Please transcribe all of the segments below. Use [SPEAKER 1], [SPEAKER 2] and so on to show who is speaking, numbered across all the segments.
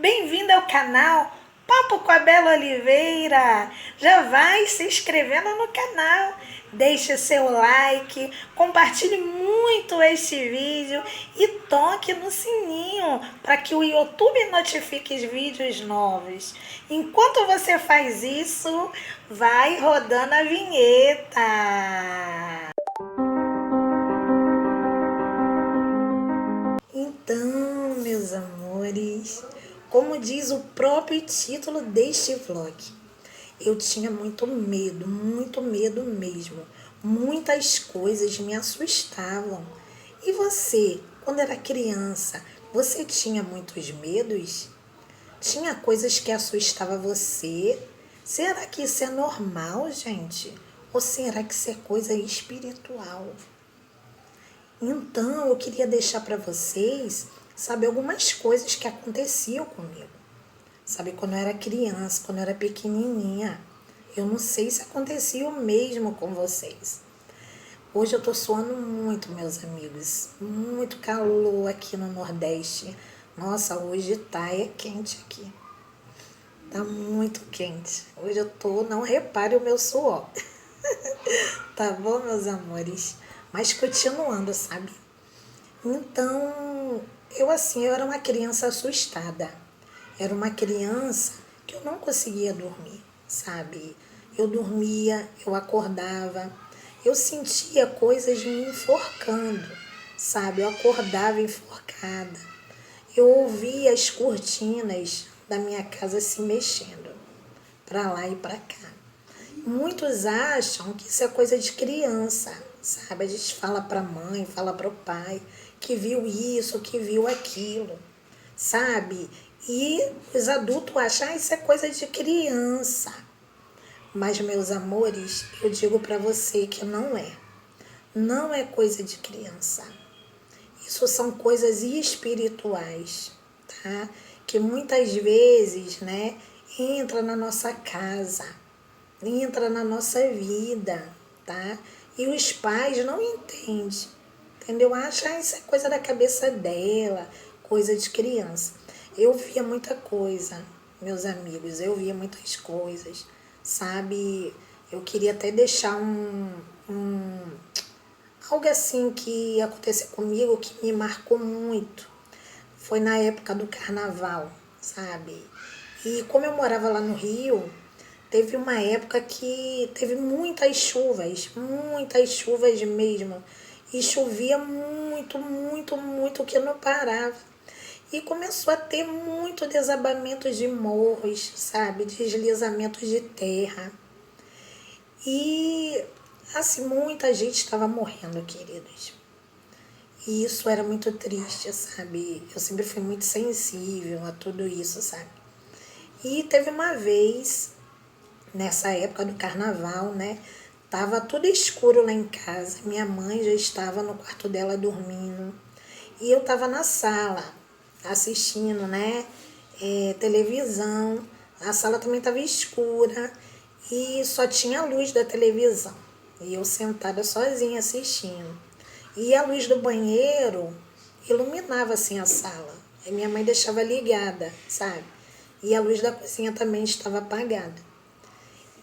[SPEAKER 1] Bem-vindo ao canal Papo com a Bela Oliveira. Já vai se inscrevendo no canal, deixe seu like, compartilhe muito este vídeo e toque no sininho para que o YouTube notifique os vídeos novos. Enquanto você faz isso, vai rodando a vinheta. Então, meus amores, como diz o próprio título deste vlog, eu tinha muito medo mesmo. Muitas coisas me assustavam. E você, quando era criança, você tinha muitos medos? Tinha coisas que assustavam você? Será que isso é normal, gente? Ou será que isso é coisa espiritual? Então, eu queria deixar para vocês, sabe, algumas coisas que aconteciam comigo. Sabe, quando eu era criança, quando eu era pequenininha. Eu não sei se acontecia o mesmo com vocês. Hoje eu tô suando muito, meus amigos. Muito calor aqui no Nordeste. Nossa, hoje é quente aqui. Tá muito quente. Hoje eu tô, não repare o meu suor. Tá bom, meus amores? Mas continuando, sabe? Então, eu era uma criança assustada. Era uma criança que eu não conseguia dormir, sabe? Eu dormia, eu acordava, eu sentia coisas me enforcando, sabe? Eu acordava enforcada. Eu ouvia as cortinas da minha casa se mexendo para lá e para cá. Muitos acham que isso é coisa de criança, sabe? A gente fala para a mãe, fala para o pai que viu isso, que viu aquilo, sabe? E os adultos acham, isso é coisa de criança. Mas, meus amores, eu digo para você que não é. Não é coisa de criança. Isso são coisas espirituais, tá? Que muitas vezes, né, entra na nossa casa, entra na nossa vida, tá? E os pais não entendem, entendeu? Acham isso é coisa da cabeça dela, coisa de criança. Eu via muita coisa, meus amigos, eu via muitas coisas, sabe? Eu queria até deixar algo assim que aconteceu comigo que me marcou muito. Foi na época do carnaval, sabe? E como eu morava lá no Rio, teve uma época que teve muitas chuvas mesmo. E chovia muito, que não parava. E começou a ter muito desabamento de morros, sabe? Deslizamentos de terra. E, assim, muita gente estava morrendo, queridos. E isso era muito triste, sabe? Eu sempre fui muito sensível a tudo isso, sabe? E teve uma vez, nessa época do carnaval, né? Tava tudo escuro lá em casa. Minha mãe já estava no quarto dela dormindo. E eu tava na sala, assistindo, né? Televisão. A sala também tava escura e só tinha a luz da televisão. E eu sentada sozinha assistindo. E a luz do banheiro iluminava assim a sala. E minha mãe deixava ligada, sabe? E a luz da cozinha também estava apagada.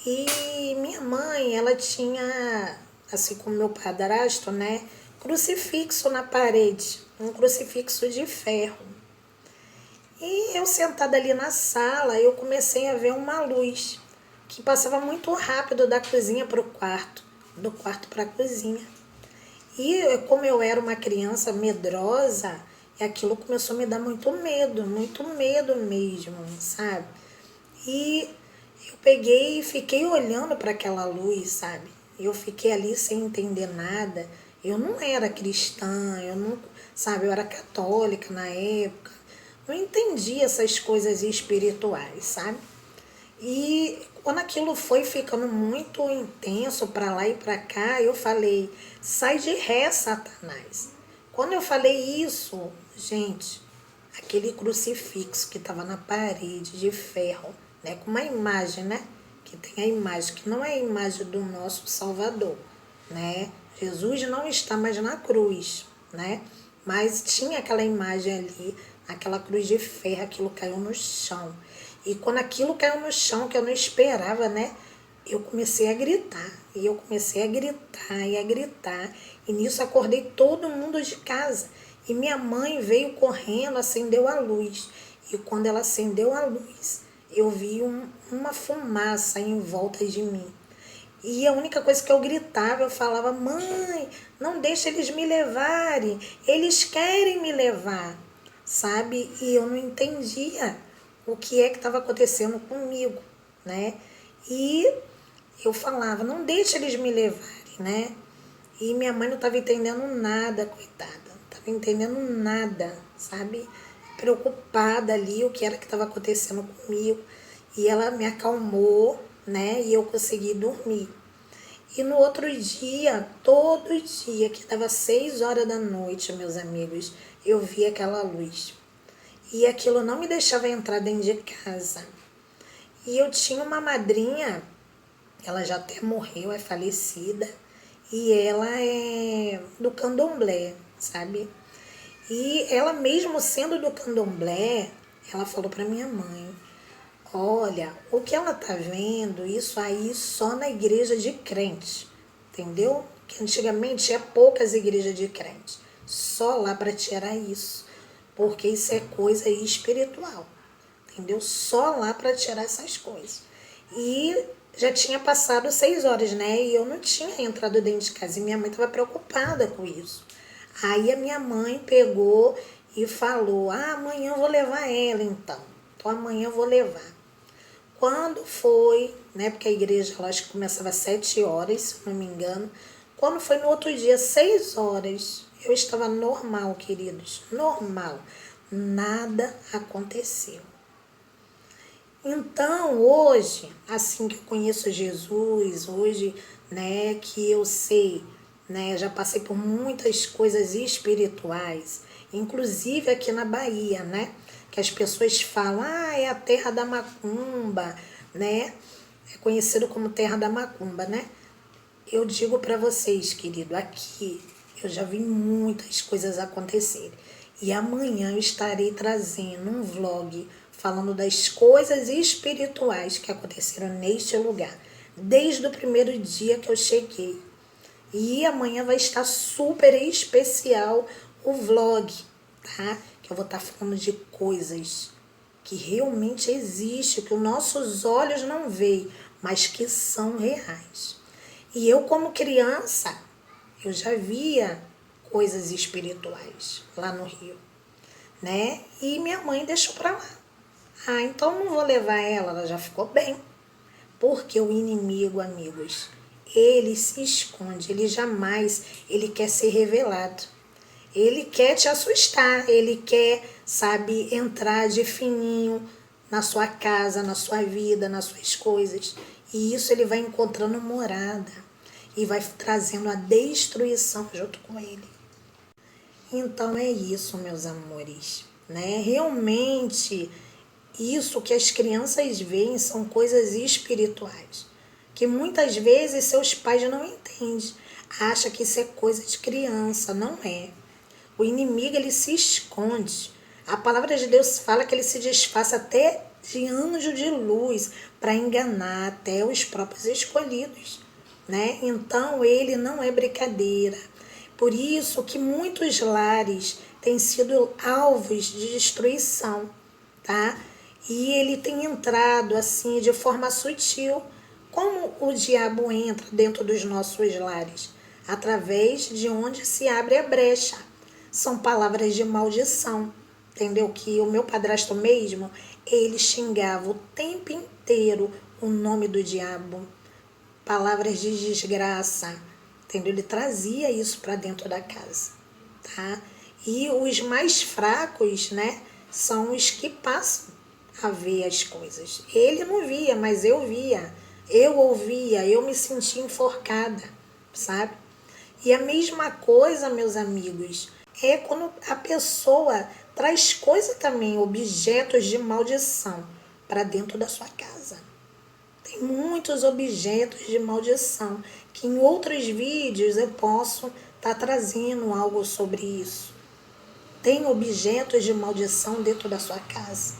[SPEAKER 1] E minha mãe, ela tinha, assim como meu padrasto, né, crucifixo na parede, um crucifixo de ferro. E eu sentada ali na sala, eu comecei a ver uma luz que passava muito rápido da cozinha para o quarto, do quarto para a cozinha. E como eu era uma criança medrosa, aquilo começou a me dar muito medo mesmo, sabe? E eu peguei e fiquei olhando para aquela luz, sabe? Eu fiquei ali sem entender nada. Eu não era cristã, eu não, sabe, eu era católica na época. Não entendia essas coisas espirituais, sabe? E quando aquilo foi ficando muito intenso para lá e para cá, eu falei: sai de ré, Satanás. Quando eu falei isso, gente, aquele crucifixo que estava na parede de ferro, né, com uma imagem, né, que tem a imagem, que não é a imagem do nosso Salvador, né? Jesus não está mais na cruz, né? Mas tinha aquela imagem ali, aquela cruz de ferro, aquilo caiu no chão. E quando aquilo caiu no chão, que eu não esperava, né? Eu comecei a gritar. E eu comecei a gritar e a gritar. E nisso acordei todo mundo de casa. E minha mãe veio correndo, acendeu a luz. E quando ela acendeu a luz, eu vi uma fumaça em volta de mim. E a única coisa que eu gritava, eu falava: mãe, não deixa eles me levarem, eles querem me levar, sabe? E eu não entendia o que é que estava acontecendo comigo, né? E eu falava: não deixa eles me levarem, né? E minha mãe não estava entendendo nada, coitada, não estava entendendo nada, sabe? Preocupada ali, o que era que estava acontecendo comigo. E ela me acalmou, né? E eu consegui dormir. E no outro dia, todo dia, que dava 6 horas da noite, meus amigos, eu via aquela luz. E aquilo não me deixava entrar dentro de casa. E eu tinha uma madrinha, ela já até morreu, é falecida, e ela é do candomblé, sabe? E ela mesmo sendo do candomblé, ela falou para minha mãe: olha, o que ela tá vendo, isso aí só na igreja de crente, entendeu? Que antigamente tinha poucas igrejas de crente, só lá para tirar isso, porque isso é coisa espiritual, entendeu? Só lá para tirar essas coisas. E já tinha passado 6 horas, né? E eu não tinha entrado dentro de casa e minha mãe estava preocupada com isso. Aí a minha mãe pegou e falou: ah, amanhã eu vou levar ela então. Então amanhã eu vou levar. Quando foi, né? Porque a igreja, eu acho que começava às 7 horas, se não me engano. Quando foi no outro dia, 6 horas, eu estava normal, queridos. Normal. Nada aconteceu. Então, hoje, assim que eu conheço Jesus, hoje, né, que eu sei, né, já passei por muitas coisas espirituais, inclusive aqui na Bahia, né, que as pessoas falam: ah, é a terra da macumba, né, é conhecido como terra da macumba, né. Eu digo para vocês, querido, aqui eu já vi muitas coisas acontecerem. E amanhã eu estarei trazendo um vlog falando das coisas espirituais que aconteceram neste lugar, desde o primeiro dia que eu cheguei. E amanhã vai estar super especial o vlog, tá? Que eu vou estar falando de coisas que realmente existem, que os nossos olhos não veem, mas que são reais. E eu, como criança, eu já via coisas espirituais lá no Rio, né? E minha mãe deixou pra lá. Ah, então não vou levar ela já ficou bem. Porque o inimigo, amigos, ele se esconde, ele quer ser revelado. Ele quer te assustar, ele quer, sabe, entrar de fininho na sua casa, na sua vida, nas suas coisas. E isso ele vai encontrando morada e vai trazendo a destruição junto com ele. Então é isso, meus amores, né? Realmente, isso que as crianças veem são coisas espirituais, que muitas vezes seus pais não entendem, acha que isso é coisa de criança, não é. O inimigo, ele se esconde. A palavra de Deus fala que ele se disfarça até de anjo de luz para enganar até os próprios escolhidos, né? Então ele não é brincadeira. Por isso que muitos lares têm sido alvos de destruição, tá? E ele tem entrado assim de forma sutil, como o diabo entra dentro dos nossos lares, através de onde se abre a brecha. São palavras de maldição, entendeu? Que o meu padrasto mesmo, ele xingava o tempo inteiro o nome do diabo, palavras de desgraça, entendeu? Ele trazia isso para dentro da casa, tá? E os mais fracos, né, são os que passam a ver as coisas. Ele não via, mas eu via, eu ouvia, eu me sentia enforcada, sabe? E a mesma coisa, meus amigos, é quando a pessoa traz coisa também, objetos de maldição, para dentro da sua casa. Tem muitos objetos de maldição, que em outros vídeos eu posso estar trazendo algo sobre isso. tem objetos de maldição dentro da sua casa,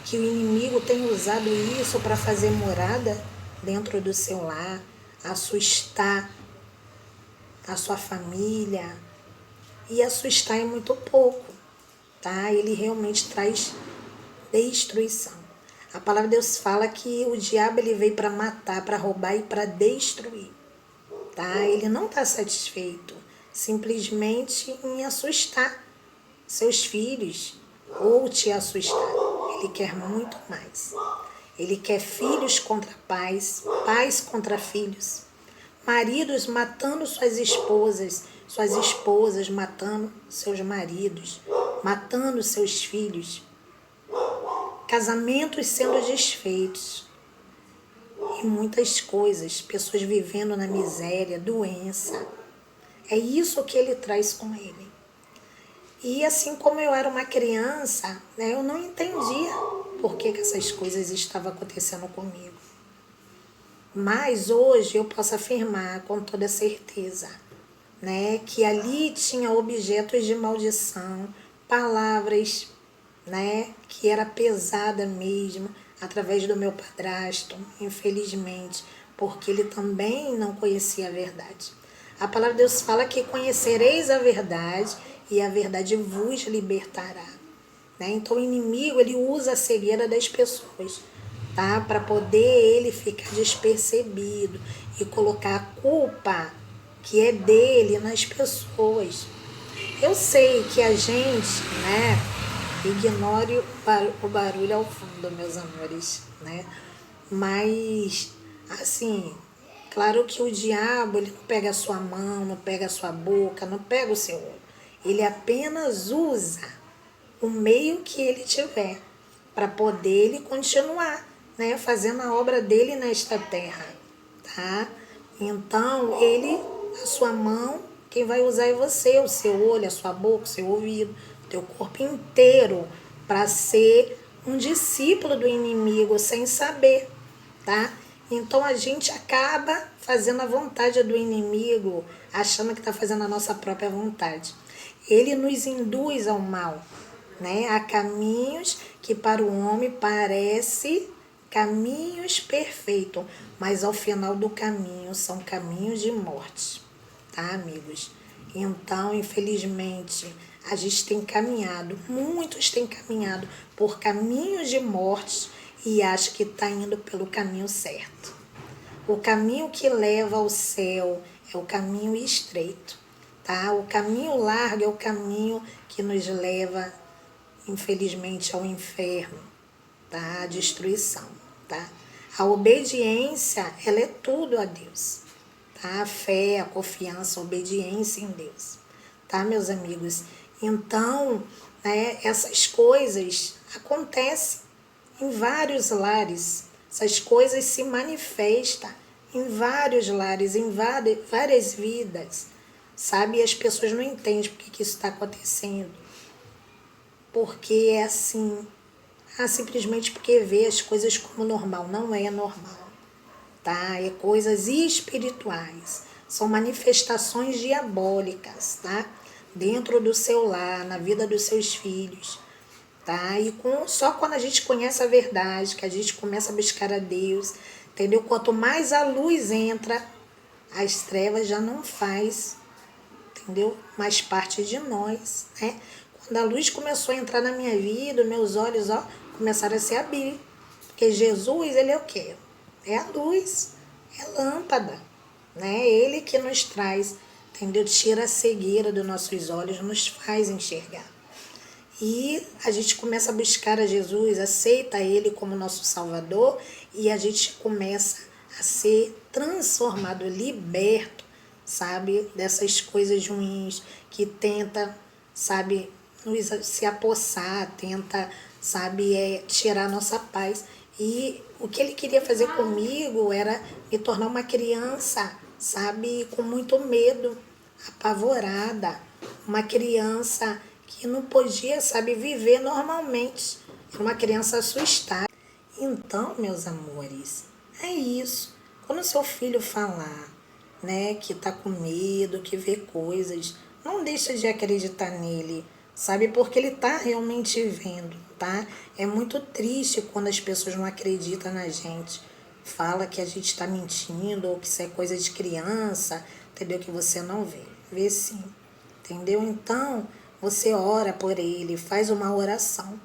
[SPEAKER 1] que o inimigo tem usado isso para fazer morada dentro do seu lar, assustar a sua família, e assustar é muito pouco, tá? Ele realmente traz destruição. A palavra de Deus fala que o diabo ele veio para matar, para roubar e para destruir, tá? Ele não está satisfeito simplesmente em assustar seus filhos ou te assustar. Ele quer muito mais. Ele quer filhos contra pais, pais contra filhos, maridos matando suas esposas matando seus maridos, matando seus filhos, casamentos sendo desfeitos e muitas coisas, pessoas vivendo na miséria, doença. É isso que ele traz com ele. E assim como eu era uma criança, né, eu não entendia por que essas coisas estavam acontecendo comigo. Mas hoje eu posso afirmar com toda certeza, né, que ali tinha objetos de maldição, palavras, né, que era pesada mesmo, através do meu padrasto, infelizmente, porque ele também não conhecia a verdade. A palavra de Deus fala que conhecereis a verdade e a verdade vos libertará. Né? Então o inimigo ele usa a cegueira das pessoas, tá? Para poder ele ficar despercebido e colocar a culpa que é dele nas pessoas. Eu sei que a gente, né, ignore o barulho ao fundo, meus amores, né? Mas, assim, claro que o diabo, ele não pega a sua mão, não pega a sua boca, não pega o seu olho. Ele apenas usa o meio que ele tiver para poder ele continuar, né, fazendo a obra dele nesta terra, tá? Então, a sua mão, quem vai usar é você, o seu olho, a sua boca, o seu ouvido, o teu corpo inteiro, para ser um discípulo do inimigo sem saber, tá? Então a gente acaba fazendo a vontade do inimigo, achando que está fazendo a nossa própria vontade. Ele nos induz ao mal, né? Há caminhos que para o homem parece caminhos perfeitos, mas ao final do caminho são caminhos de morte, tá, amigos? Então, infelizmente, a gente tem caminhado, muitos têm caminhado por caminhos de morte e acham que está indo pelo caminho certo. O caminho que leva ao céu é o caminho estreito, tá? O caminho largo é o caminho que nos leva, infelizmente, ao inferno, tá? A destruição, tá? A obediência, ela é tudo a Deus, tá? A fé, a confiança, a obediência em Deus, tá, meus amigos? Então, né, essas coisas acontecem em vários lares, essas coisas se manifestam em vários lares, em várias vidas, sabe? E as pessoas não entendem por que isso está acontecendo. Porque é assim, simplesmente porque vê as coisas como normal. Não é normal, tá? É coisas espirituais, são manifestações diabólicas, tá? Dentro do seu lar, na vida dos seus filhos, tá? E só quando a gente conhece a verdade, que a gente começa a buscar a Deus, entendeu? Quanto mais a luz entra, as trevas já não faz, entendeu? Mais parte de nós, né? Quando a luz começou a entrar na minha vida, meus olhos, ó, começaram a se abrir. Porque Jesus, ele é o quê? É a luz, é a lâmpada, né? Ele que nos traz, entendeu? Tira a cegueira dos nossos olhos, nos faz enxergar. E a gente começa a buscar a Jesus, aceita Ele como nosso Salvador e a gente começa a ser transformado, liberto, sabe, dessas coisas ruins que tenta, sabe, nos se apossar, tenta, sabe, tirar a nossa paz. E o que Ele queria fazer comigo era me tornar uma criança, sabe, com muito medo, apavorada, uma criança que não podia, sabe, viver normalmente. Era uma criança assustada. Então, meus amores, é isso. Quando seu filho falar, né, que tá com medo, que vê coisas, não deixa de acreditar nele, sabe? Porque ele tá realmente vendo, tá? É muito triste quando as pessoas não acreditam na gente. Fala que a gente está mentindo ou que isso é coisa de criança, entendeu? Que você não vê. Vê sim, entendeu? Então, você ora por ele, faz uma oração.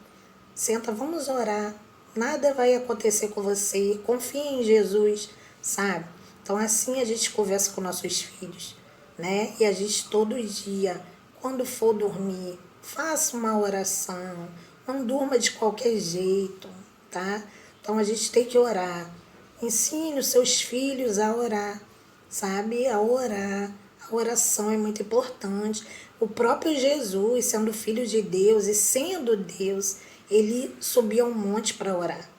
[SPEAKER 1] Senta, vamos orar. Nada vai acontecer com você. Confia em Jesus, sabe? Então, assim a gente conversa com nossos filhos, né? E a gente todo dia, quando for dormir, faça uma oração. Não durma de qualquer jeito, tá? Então, a gente tem que orar. Ensine os seus filhos a orar, sabe? A orar. A oração é muito importante. O próprio Jesus, sendo filho de Deus e sendo Deus, ele subia um monte para orar.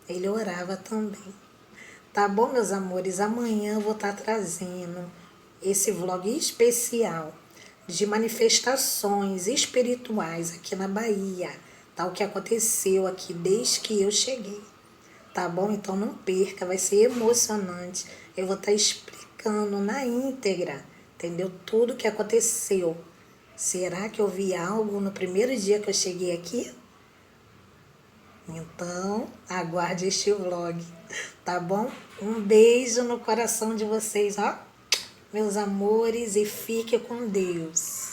[SPEAKER 1] Ele orava também. Tá bom, meus amores? Amanhã eu vou estar trazendo esse vlog especial de manifestações espirituais aqui na Bahia, tá? O que aconteceu aqui desde que eu cheguei. Tá bom? Então não perca, vai ser emocionante. Eu vou estar explicando na íntegra, entendeu? Tudo o que aconteceu. Será que eu vi algo no primeiro dia que eu cheguei aqui? Então, aguarde este vlog, tá bom? Um beijo no coração de vocês, ó, meus amores, e fique com Deus.